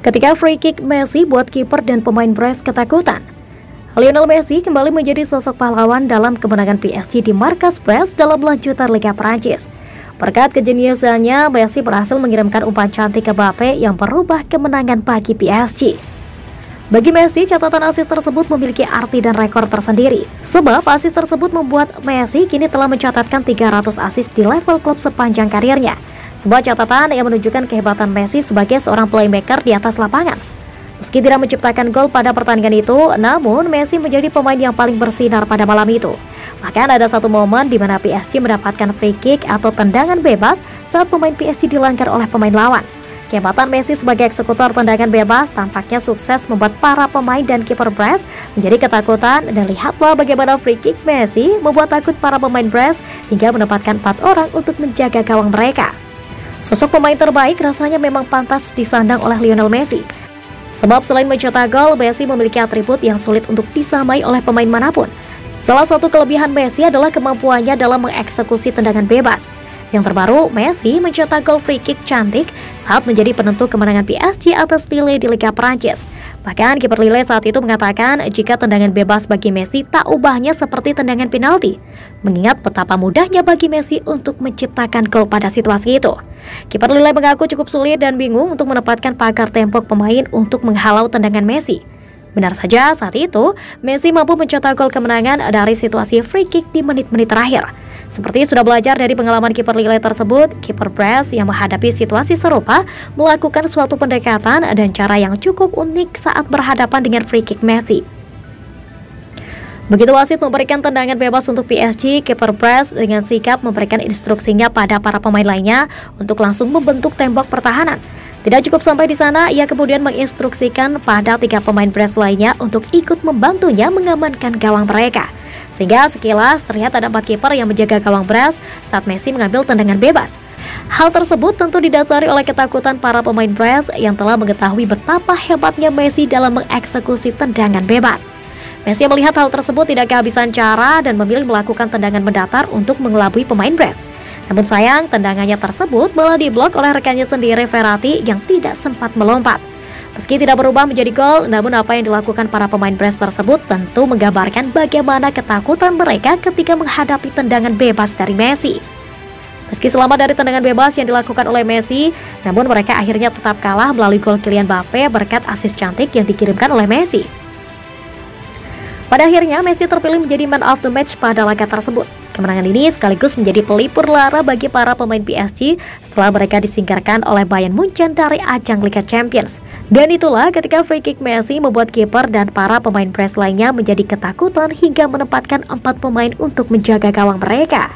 Ketika free kick Messi buat kiper dan pemain Brest ketakutan. Lionel Messi kembali menjadi sosok pahlawan dalam kemenangan PSG di markas Brest dalam lanjutan Liga Prancis. Berkat kejeniusannya, Messi berhasil mengirimkan umpan cantik ke Mbappe yang merubah kemenangan bagi PSG. Bagi Messi, catatan asis tersebut memiliki arti dan rekor tersendiri. Sebab asis tersebut membuat Messi kini telah mencatatkan 300 asis di level klub sepanjang karirnya. Sebuah catatan yang menunjukkan kehebatan Messi sebagai seorang playmaker di atas lapangan. Meski tidak menciptakan gol pada pertandingan itu, namun Messi menjadi pemain yang paling bersinar pada malam itu. Bahkan ada satu momen di mana PSG mendapatkan free kick atau tendangan bebas saat pemain PSG dilanggar oleh pemain lawan. Kehebatan Messi sebagai eksekutor tendangan bebas tampaknya sukses membuat para pemain dan kiper Brest menjadi ketakutan, dan lihatlah bagaimana free kick Messi membuat takut para pemain Brest hingga mendapatkan 4 orang untuk menjaga gawang mereka. Sosok pemain terbaik rasanya memang pantas disandang oleh Lionel Messi. Sebab selain mencetak gol, Messi memiliki atribut yang sulit untuk disamai oleh pemain manapun. Salah satu kelebihan Messi adalah kemampuannya dalam mengeksekusi tendangan bebas. Yang terbaru, Messi mencetak gol free kick cantik saat menjadi penentu kemenangan PSG atas Lille di Liga Prancis. Bahkan kiper Lille saat itu mengatakan jika tendangan bebas bagi Messi tak ubahnya seperti tendangan penalti, mengingat betapa mudahnya bagi Messi untuk menciptakan gol pada situasi itu. Kiper Lille mengaku cukup sulit dan bingung untuk menempatkan pagar tembok pemain untuk menghalau tendangan Messi. Benar saja, saat itu Messi mampu mencetak gol kemenangan dari situasi free kick di menit-menit terakhir. Seperti sudah belajar dari pengalaman kiper Lille tersebut, kiper Brest yang menghadapi situasi serupa melakukan suatu pendekatan dan cara yang cukup unik saat berhadapan dengan free kick Messi. Begitu wasit memberikan tendangan bebas untuk PSG, kiper Brest dengan sigap memberikan instruksinya pada para pemain lainnya untuk langsung membentuk tembok pertahanan. Tidak cukup sampai di sana, ia kemudian menginstruksikan pada 3 pemain Brest lainnya untuk ikut membantunya mengamankan gawang mereka. Sehingga sekilas terlihat ada 4 kiper yang menjaga gawang Brest saat Messi mengambil tendangan bebas. Hal tersebut tentu didasari oleh ketakutan para pemain Brest yang telah mengetahui betapa hebatnya Messi dalam mengeksekusi tendangan bebas. Messi melihat hal tersebut tidak kehabisan cara dan memilih melakukan tendangan mendatar untuk mengelabui pemain Brest. Namun sayang, tendangannya tersebut malah diblok oleh rekannya sendiri, Verratti, yang tidak sempat melompat. Meski tidak berubah menjadi gol, namun apa yang dilakukan para pemain Brest tersebut tentu menggambarkan bagaimana ketakutan mereka ketika menghadapi tendangan bebas dari Messi. Meski selamat dari tendangan bebas yang dilakukan oleh Messi, namun mereka akhirnya tetap kalah melalui gol Kylian Mbappe berkat asis cantik yang dikirimkan oleh Messi. Pada akhirnya, Messi terpilih menjadi man of the match pada laga tersebut. Kemenangan ini sekaligus menjadi pelipur lara bagi para pemain PSG setelah mereka disingkirkan oleh Bayern Munchen dari ajang Liga Champions. Dan itulah ketika free kick Messi membuat kiper dan para pemain Brest lainnya menjadi ketakutan hingga menempatkan 4 pemain untuk menjaga gawang mereka.